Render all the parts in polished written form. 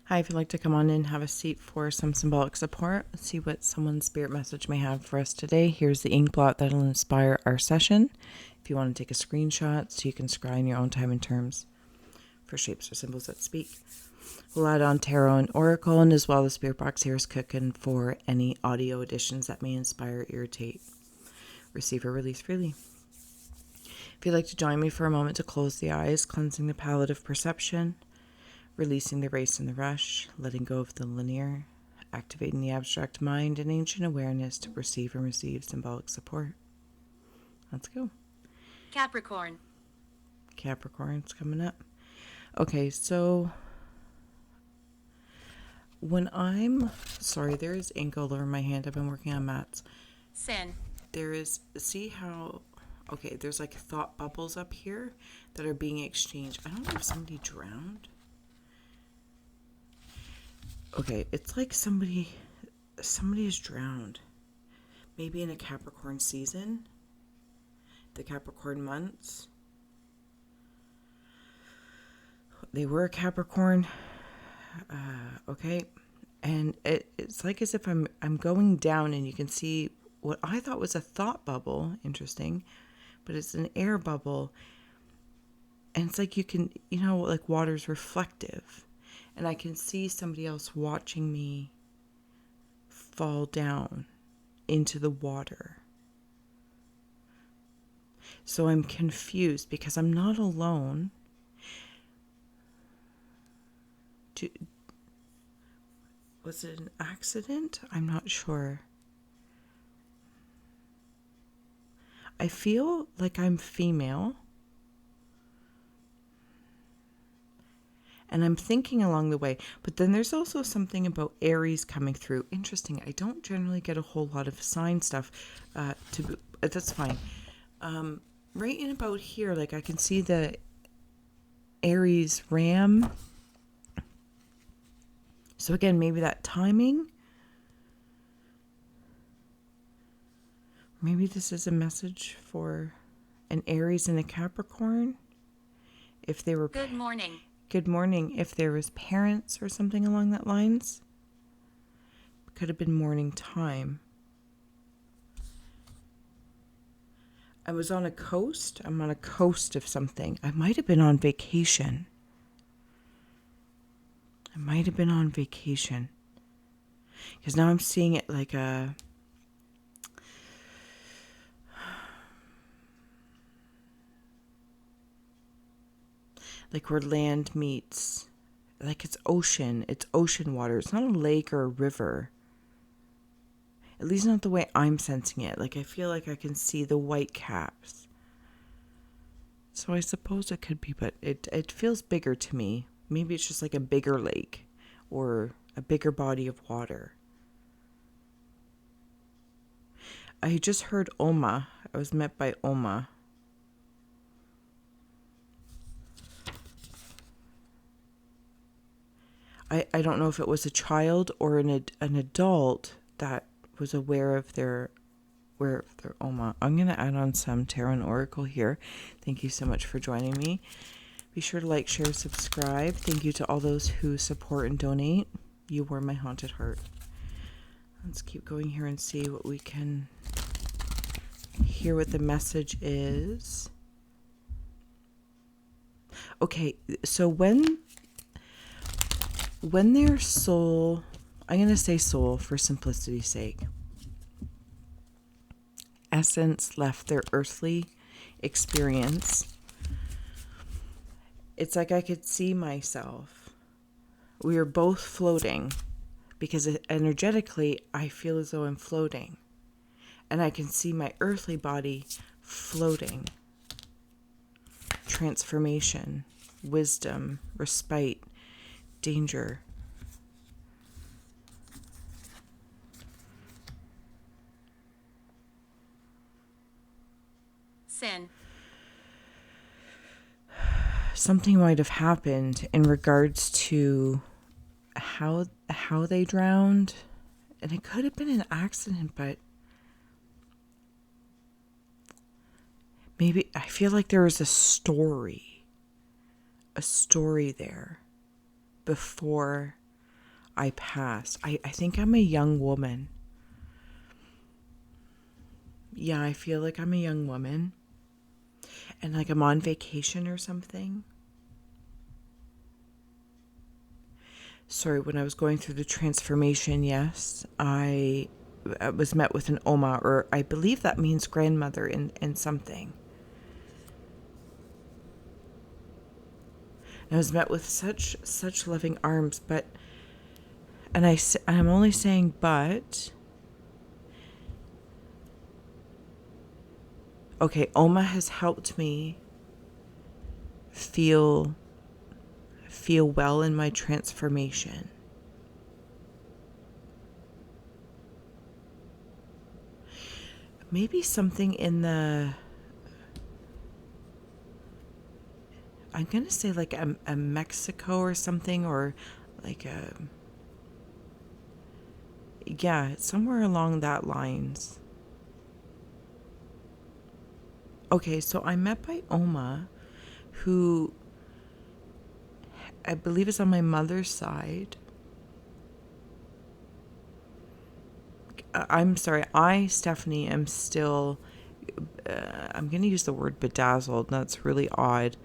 Hi, if you'd like to come on in, have a seat for some symbolic support. Let's see what someone's spirit message may have for us today. Here's the inkblot that'll inspire our session. If you want to take a screenshot so you can scry in your own time and terms for shapes or symbols that speak. We'll add on tarot and oracle, and as well the spirit box here is cooking for any audio additions that may inspire, irritate, receive, or release freely. If you'd like to join me for a moment to close the eyes, cleansing the palette of perception, releasing the race and the rush, letting go of the linear, activating the abstract mind and ancient awareness to perceive and receive symbolic support. Let's go. Capricorn. Capricorn's coming up. Okay, so when there is ink all over my hand. I've been working on mats. Sin. There's like thought bubbles up here that are being exchanged. I don't know if somebody drowned. Okay, it's like somebody is drowned. Maybe in a Capricorn season. The Capricorn months. They were a Capricorn. Okay. And it's like as if I'm going down, and you can see what I thought was a thought bubble. Interesting. But it's an air bubble. And it's like you can, like water's reflective. And I can see somebody else watching me fall down into the water. So I'm confused because I'm not alone. Was it an accident? I'm not sure. I feel like I'm female. And I'm thinking along the way. But then there's also something about Aries coming through. Interesting. I don't generally get a whole lot of sign stuff. That's fine. Right in about here, like I can see the Aries ram. So again, maybe that timing. Maybe this is a message for an Aries and a Capricorn. If they were... Good morning. Good morning. If there was parents or something along that lines. Could have been morning time. I was on a coast. I'm on a coast of something. I might have been on vacation. Because now I'm seeing it like a... like where land meets. Like it's ocean. It's ocean water. It's not a lake or a river. At least not the way I'm sensing it. Like I feel like I can see the white caps. So I suppose it could be, but it feels bigger to me. Maybe it's just like a bigger lake or a bigger body of water. I just heard Oma. I was met by Oma. I don't know if it was a child or an adult that was aware of their Oma. I'm going to add on some tarot and oracle here. Thank you so much for joining me. Be sure to like, share, subscribe. Thank you to all those who support and donate. You were my haunted heart. Let's keep going here and see what we can hear what the message is. Okay, so when their soul, I'm going to say soul for simplicity's sake, essence left their earthly experience, it's like I could see myself. We are both floating because energetically I feel as though I'm floating. And I can see my earthly body floating. Transformation, wisdom, respite, danger. Sin. Something might have happened in regards to how they drowned. And it could have been an accident, but maybe I feel like there was a story there before I passed. I think I'm a young woman. Yeah, I feel like I'm a young woman. And like I'm on vacation or something. Sorry, when I was going through the transformation, yes, I was met with an Oma, or I believe that means grandmother in something. And I was met with such loving arms, but, and I'm only saying but, okay, Oma has helped me feel well in my transformation. Maybe something in the, I'm going to say like a Mexico or something, or like a, yeah, somewhere along that lines. Okay, so I'm met by Oma, who I believe is on my mother's side. I'm sorry, Stephanie, am still, I'm going to use the word bedazzled. That's really odd.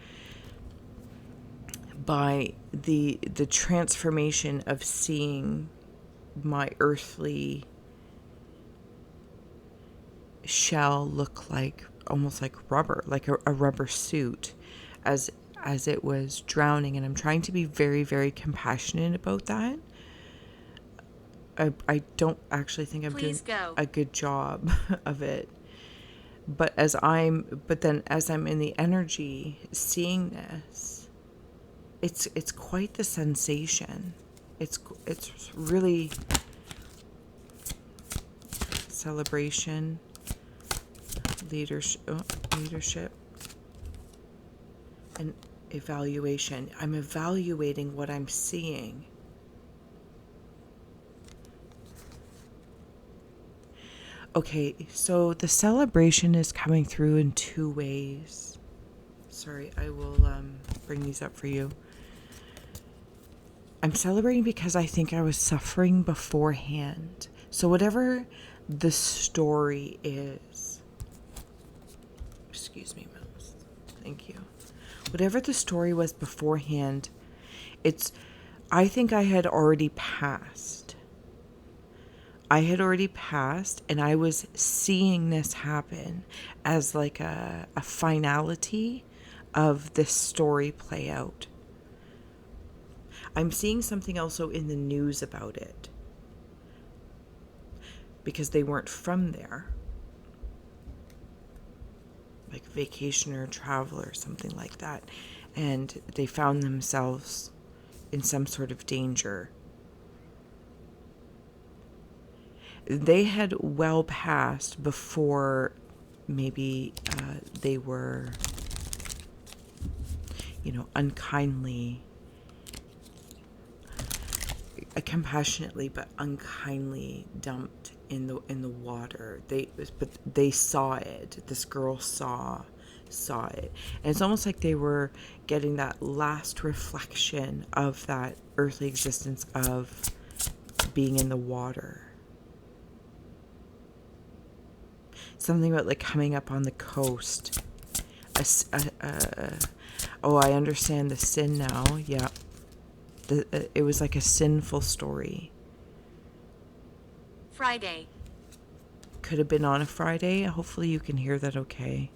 By the transformation of seeing my earthly shell look like almost like rubber, like a rubber suit, as it was drowning. And I'm trying to be very, very compassionate about that. I don't actually think I'm doing a good job of it. But as I'm in the energy seeing this, it's quite the sensation. It's really celebration, leadership, and evaluation. I'm evaluating what I'm seeing. Okay, so the celebration is coming through in two ways. Sorry, I will bring these up for you. I'm celebrating because I think I was suffering beforehand. So whatever the story is, excuse me, mouse. Thank you. Whatever the story was beforehand, I think I had already passed. And I was seeing this happen as like a finality of this story play out. I'm seeing something also in the news about it, because they weren't from there, like vacationer, traveler, something like that, and they found themselves in some sort of danger. They had well passed before maybe they were, unkindly, compassionately but unkindly dumped in the water. But they saw it. This girl saw it, and it's almost like they were getting that last reflection of that earthly existence of being in the water. Something about like coming up on the coast. Oh, I understand the sin now. Yeah. It was like a sinful story. Friday. Could have been on a Friday. Hopefully you can hear that okay.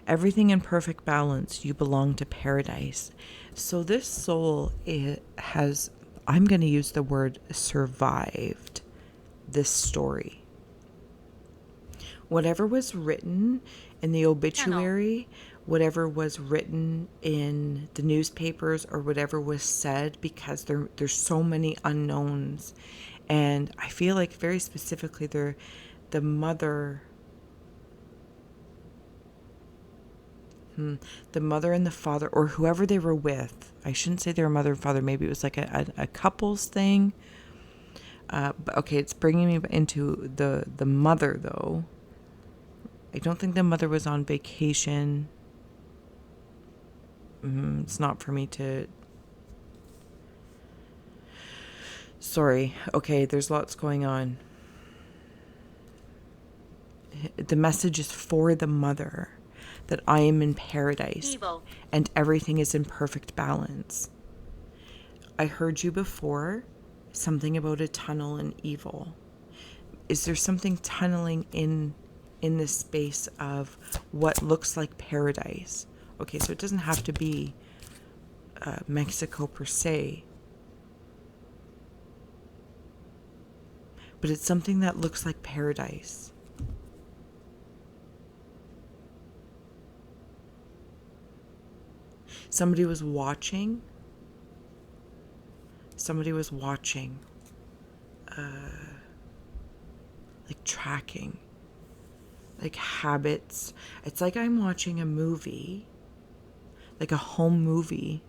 Everything in perfect balance. You belong to paradise. So this soul, I'm going to use the word survived this story. Whatever was written in the obituary, whatever was written in the newspapers, or whatever was said, because there's so many unknowns. And I feel like very specifically the mother and the father, or whoever they were with. I shouldn't say they were mother and father. Maybe it was like a couple's thing. But okay, it's bringing me into the mother, though. I don't think the mother was on vacation. it's not for me to... Sorry. Okay, there's lots going on. The message is for the mother, that I am in paradise. Evil. And everything is in perfect balance. I heard you before, something about a tunnel and evil. Is there something tunneling in this space of what looks like paradise? Okay, so it doesn't have to be Mexico per se, but it's something that looks like paradise. Somebody was watching. Like tracking, like habits. It's like I'm watching a movie, like a home movie,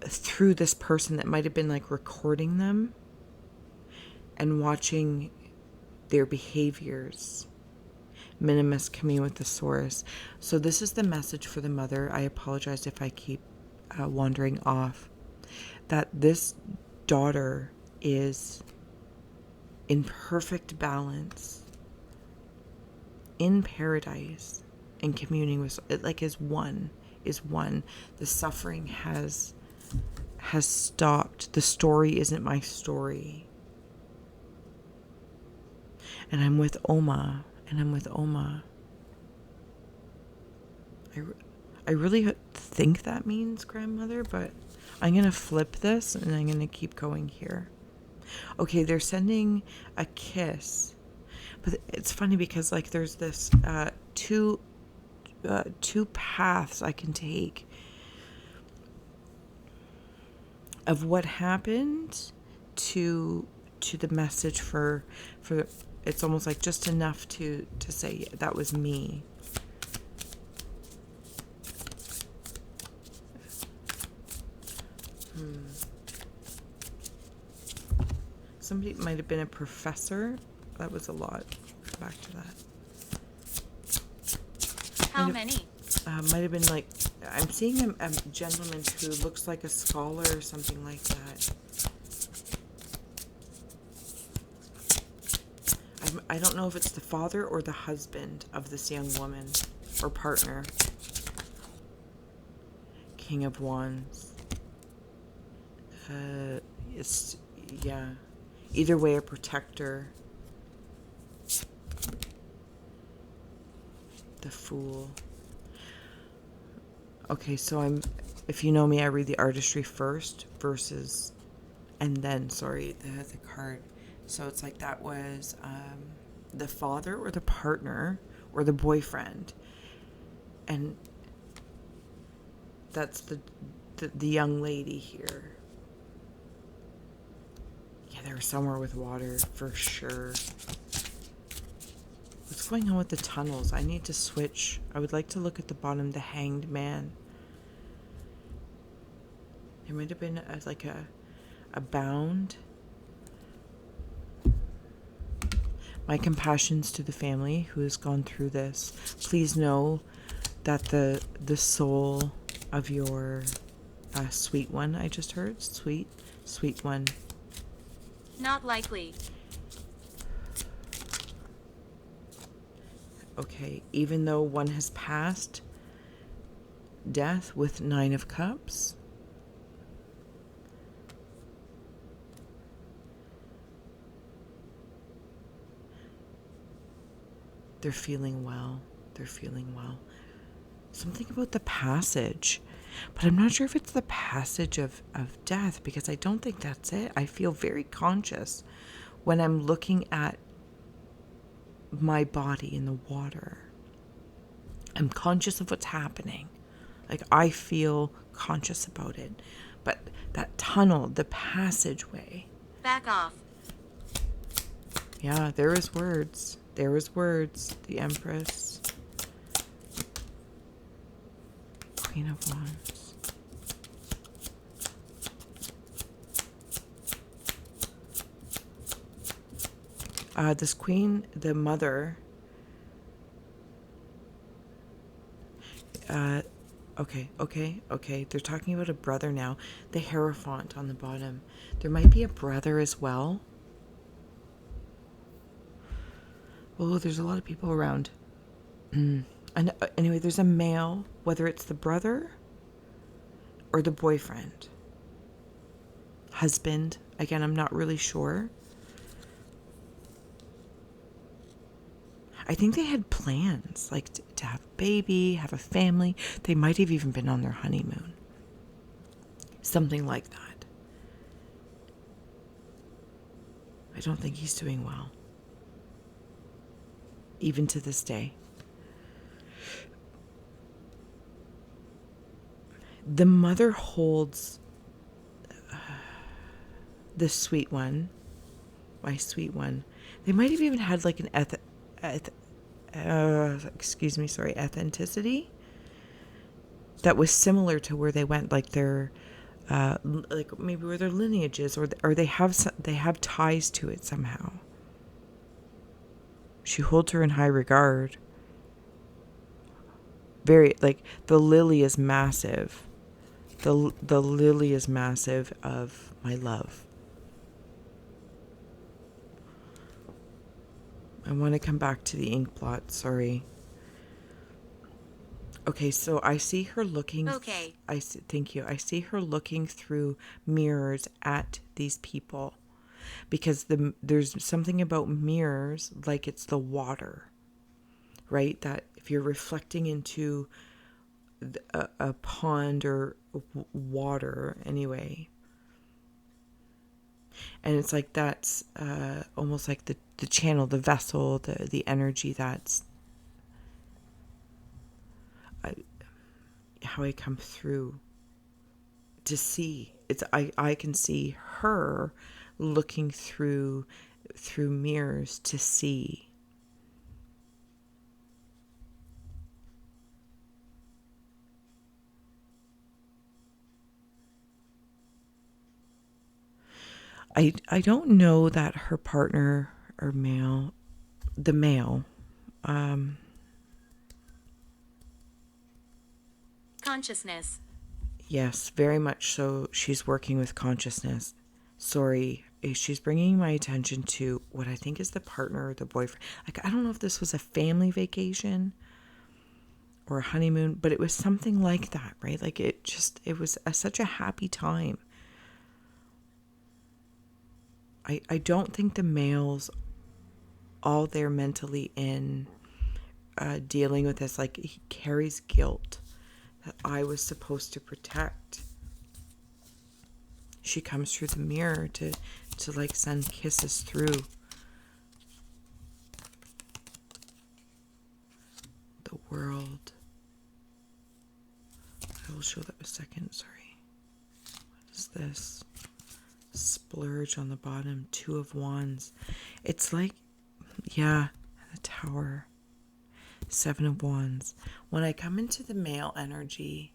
through this person that might have been like recording them and watching their behaviors. Minimus commune with the source. So this is the message for the mother. I apologize if I keep wandering off. That this daughter is in perfect balance, in paradise, and communing with it, like is one. The suffering has stopped. The story isn't my story. And I'm with Oma. I really think that means grandmother, but I'm going to flip this and I'm going to keep going here. Okay, they're sending a kiss. But it's funny because like there's this two paths I can take of what happened to the message for it's almost like just enough to say that was me. Somebody might have been a professor. That was a lot. Back to that. How many? Might have been like, I'm seeing a gentleman who looks like a scholar or something like that. I don't know if it's the father or the husband of this young woman or partner. King of Wands. Yeah. Either way, a protector. The Fool. Okay, so if you know me, I read the artistry first versus, and then, sorry, the card. So it's like that was the father or the partner or the boyfriend. And that's the young lady here. Yeah, they were somewhere with water for sure. What's going on with the tunnels? I need to switch. I would like to look at the bottom, the Hanged Man. There might have been like a bound. My compassions to the family who has gone through this. Please know that the soul of your sweet one, I just heard, sweet one. Not likely. Okay, even though one has passed death with 9 of Cups. They're feeling well. Something about the passage. But I'm not sure if it's the passage of death, because I don't think that's it. I feel very conscious when I'm looking at my body in the water. I'm conscious of what's happening. Like, I feel conscious about it. But that tunnel, the passageway. Back off. Yeah, there is words. The Empress. Queen of Wands. This queen, the mother, Okay. They're talking about a brother now. The Hierophant on the bottom. There might be a brother as well. Oh, there's a lot of people around. And anyway, there's a male, whether it's the brother or the boyfriend, husband. Again, I'm not really sure. I think they had plans, like to have a baby, have a family. They might have even been on their honeymoon. Something like that. I don't think he's doing well. Even to this day. The mother holds the sweet one, my sweet one. They might have even had like an authenticity that was similar to where they went, like their, like maybe where their lineage is, or they have ties to it somehow. She holds her in high regard. Very, like, the lily is massive. The lily is massive of my love. I want to come back to the ink blot, sorry. Okay, so I see her looking. Okay. Thank you. I see her looking through mirrors at these people, because there's something about mirrors, like it's the water, right? That if you're reflecting into a pond or water, anyway, and it's like that's almost like the channel, the vessel, the energy that's how I come through to see. It's I can see her looking through mirrors to see. I don't know that her partner or male, the male, Consciousness. yes, very much so. She's working with consciousness. Sorry, she's bringing my attention to what I think is the partner or the boyfriend. Like, I don't know if this was a family vacation or a honeymoon, but it was something like that, right? Like, it was such a happy time. I don't think the male's all there mentally in dealing with this. Like, he carries guilt that I was supposed to protect. She comes through the mirror to like send kisses through the world. I will show that in a second. Sorry. What is this? Splurge on the bottom. 2 of Wands. It's like, yeah, the Tower. 7 of Wands. When I come into the male energy,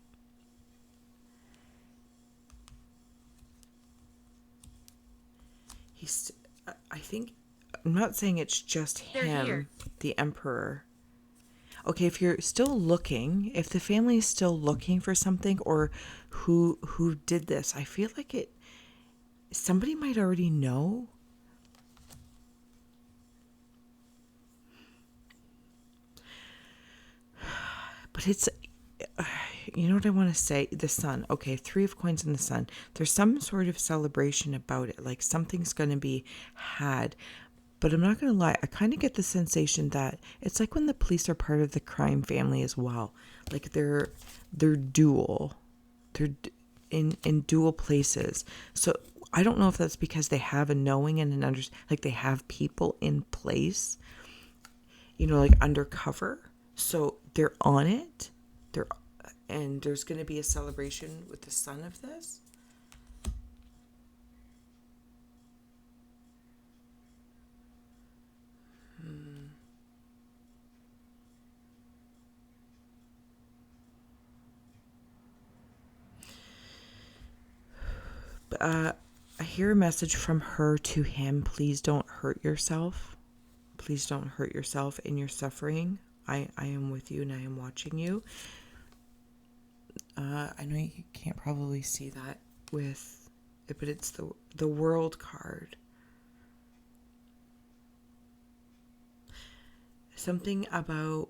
I think, I'm not saying it's just him, the Emperor. Okay, if you're still looking, if the family is still looking for something, or who did this, I feel like somebody might already know. But it's, you know what I want to say? The sun. Okay, 3 of Coins in the sun. There's some sort of celebration about it. Like, something's going to be had. But I'm not going to lie. I kind of get the sensation that it's like when the police are part of the crime family as well. Like, they're dual. They're in dual places. So I don't know if that's because they have a knowing and an like they have people in place, like undercover. So they're on it. And there's going to be a celebration with the sun of this. I hear a message from her to him. Please don't hurt yourself. Please don't hurt yourself in your suffering. I am with you and I am watching you. I know you can't probably see that with it, but it's the World card. Something about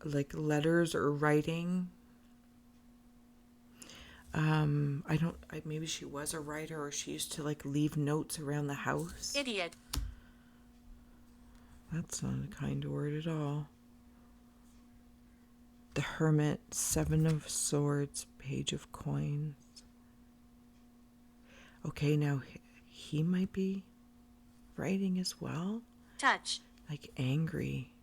like letters or writing. Maybe she was a writer, or she used to like leave notes around the house. Idiot. That's not a kind word at all. The Hermit, 7 of Swords, Page of Coins. Okay, now he might be writing as well. Touch. Like angry.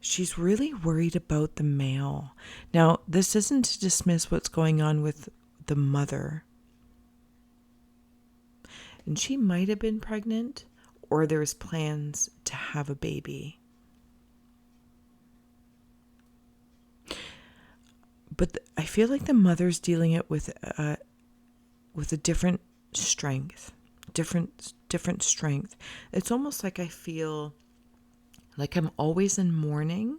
She's really worried about the male. Now, this isn't to dismiss what's going on with the mother. And she might have been pregnant, or there's plans to have a baby. But I feel like the mother's dealing it with a different strength, different strength. It's almost like I feel like I'm always in mourning.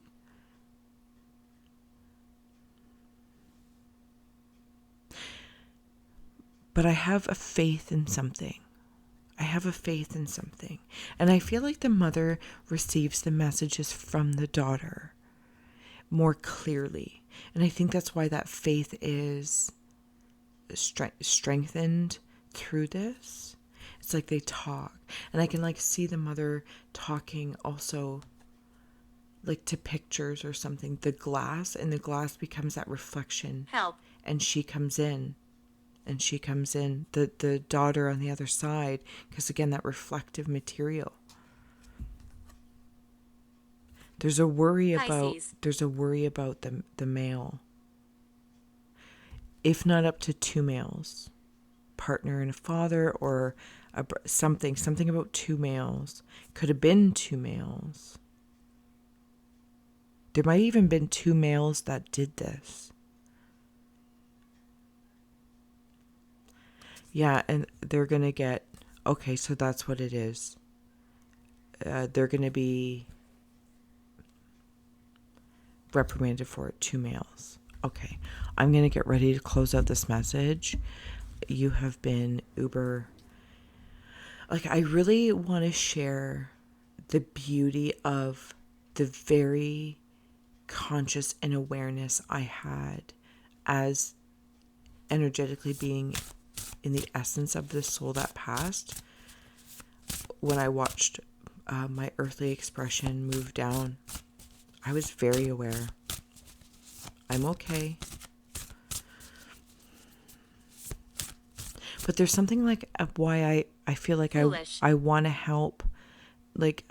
But I have a faith in something. I have a faith in something. And I feel like the mother receives the messages from the daughter more clearly. And I think that's why that faith is strengthened through this. It's like they talk. And I can like see the mother talking also like to pictures or something. The glass, and the glass becomes that reflection. Help. And she comes in. And she comes in, the daughter on the other side, because again, that reflective material. There's a worry about the male. If not up to 2 males, partner and a father, or something about 2 males. Could have been 2 males. There might even been 2 males that did this. Yeah, and they're going to get, okay, so that's what it is. They're going to be reprimanded for it, 2 males. Okay, I'm going to get ready to close out this message. You have been uber. Like, I really want to share the beauty of the very conscious and awareness I had as energetically being in the essence of the soul that passed when I watched my earthly expression move down. I was very aware. I'm okay. But there's something like why I feel like I want to help, like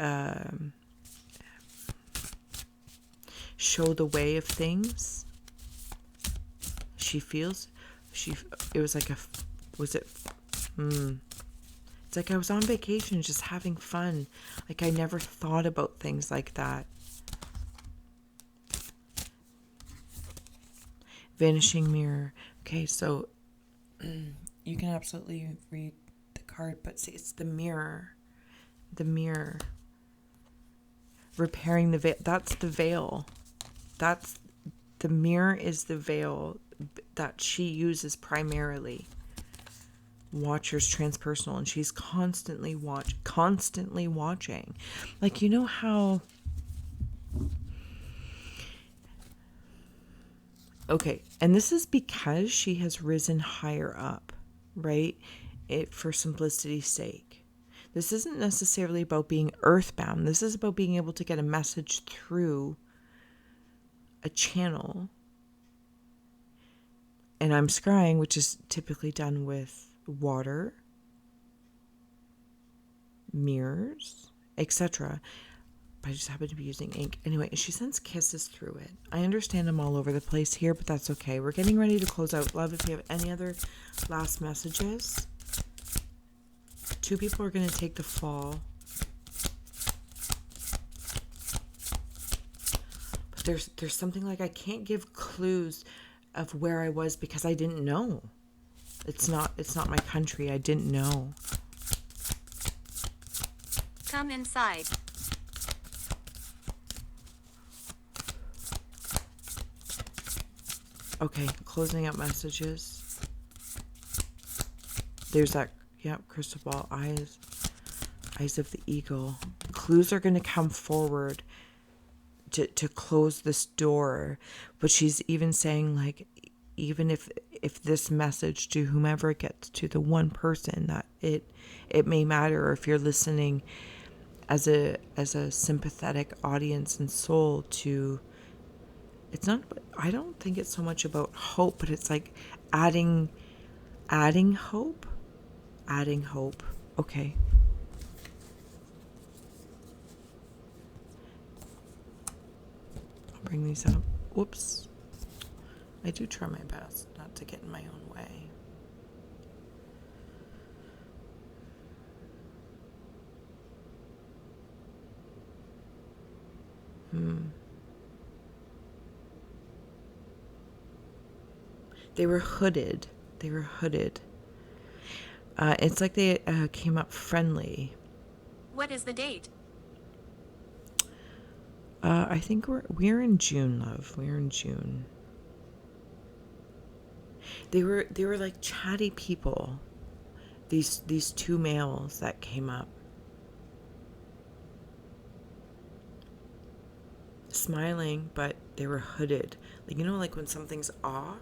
show the way of things. It was like it's like I was on vacation just having fun. Like I never thought about things like that. Vanishing mirror. Okay, so you can absolutely read the card, but see, it's the mirror. The mirror. Repairing the veil. That's the veil. The mirror is the veil that she uses primarily. Watcher's transpersonal, and she's constantly watching. Like, you know how, okay, and this is because she has risen higher up, right? For simplicity's sake. This isn't necessarily about being earthbound. This is about being able to get a message through a channel. And I'm scrying, which is typically done with water, mirrors, etc. But I just happen to be using ink. Anyway, she sends kisses through it. I understand I'm all over the place here, but that's okay. We're getting ready to close out. Love, if you have any other last messages. 2 people are going to take the fall. But there's something like I can't give clues of where I was because I didn't know. It's not my country. I didn't know. Come inside. Okay, closing out messages. There's that, crystal ball, eyes of the eagle. Clues are going to come forward to close this door. But she's even saying, like, even if this message to whomever it gets to, the one person that it may matter, or if you're listening as a sympathetic audience and soul to, it's not, I don't think it's so much about hope, but it's like adding hope. Okay. I'll bring these up. Whoops. I do try my best not to get in my own way. They were hooded. It's like they came up friendly. What is the date? I think we're in June, love. We're in June. They were like chatty people. These two males that came up. Smiling, but they were hooded. Like, like when something's off.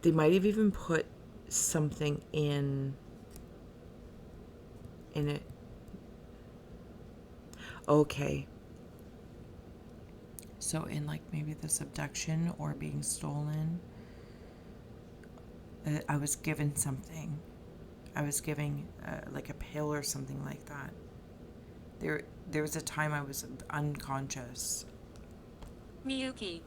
They might have even put something in it. Okay. So in like maybe this abduction or being stolen, I was given something. I was giving like a pill or something like that. There was a time I was unconscious. Miyuki.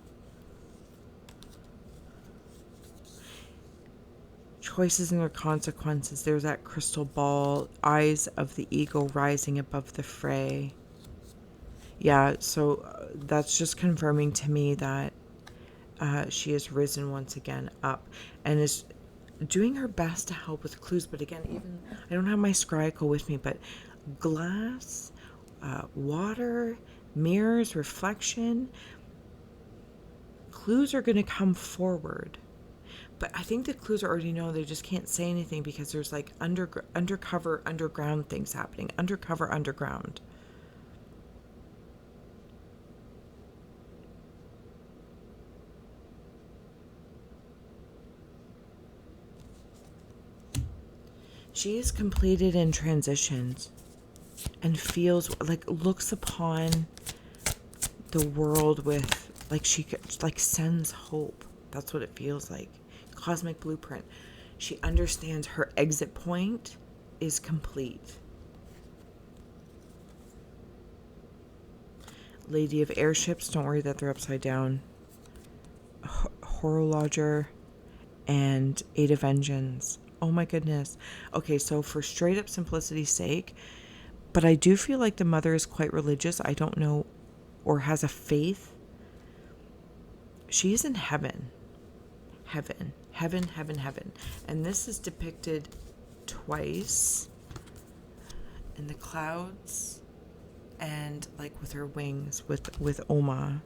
Choices and their consequences. There's that crystal ball, eyes of the eagle rising above the fray. Yeah, so that's just confirming to me that she has risen once again up and is doing her best to help with clues. But again, even I don't have my scrying with me, but glass, water, mirrors, reflection, clues are going to come forward. But I think the clues already know, they just can't say anything because there's like undercover, underground things happening. Underground. She is completed and transitions and feels like, looks upon the world with, like, she like sends hope. That's what it feels like. Cosmic blueprint. She understands her exit point is complete. Lady of airships, don't worry that they're upside down. Horologer and Eight of Vengeance. Oh my goodness. Okay, so for straight up simplicity's sake, but I do feel like the mother is quite religious. I don't know, or has a faith. She is in heaven. Heaven. And this is depicted twice in the clouds and like with her wings with Oma.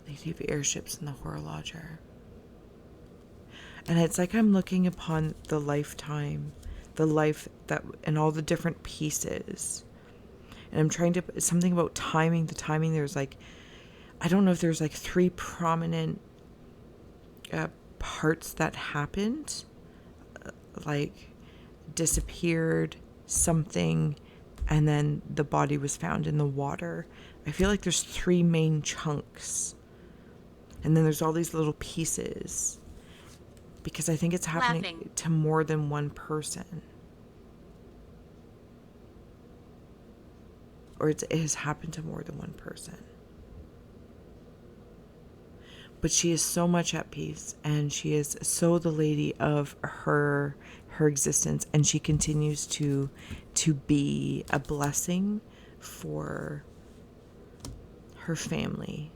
Lady of airships and the horologer. And it's like I'm looking upon the lifetime, the life that, and all the different pieces. And I'm trying to, something about timing. The timing, there's like, I don't know if there's like three prominent parts that happened, like disappeared, something, and then the body was found in the water. I feel like there's three main chunks. And then there's all these little pieces. Because I think it's happening to more than one person. Or it has happened to more than one person. But she is so much at peace, and she is so the lady of her existence, and she continues to be a blessing for her family.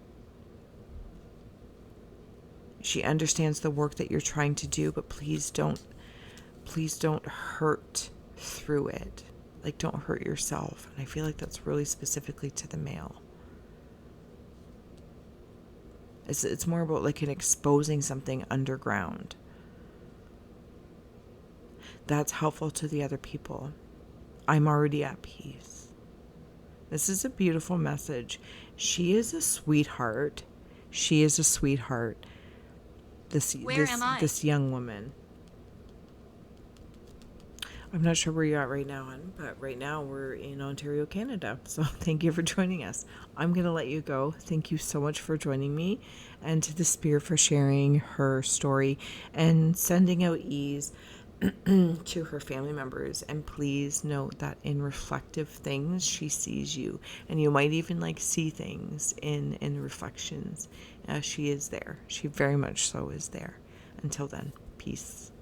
She understands the work that you're trying to do, but please don't hurt through it. Like, don't hurt yourself. And I feel like that's really specifically to the male. It's more about like an exposing something underground. That's helpful to the other people. I'm already at peace. This is a beautiful message. She is a sweetheart. She is a sweetheart. Where am I? This young woman. I'm not sure where you're at right now, hon, but right now we're in Ontario, Canada. So thank you for joining us. I'm going to let you go. Thank you so much for joining me, and to the Spirit for sharing her story and sending out ease to her family members. And please note that in reflective things, she sees you, and you might even like see things in reflections. She is there. She very much so is there. Until then, peace.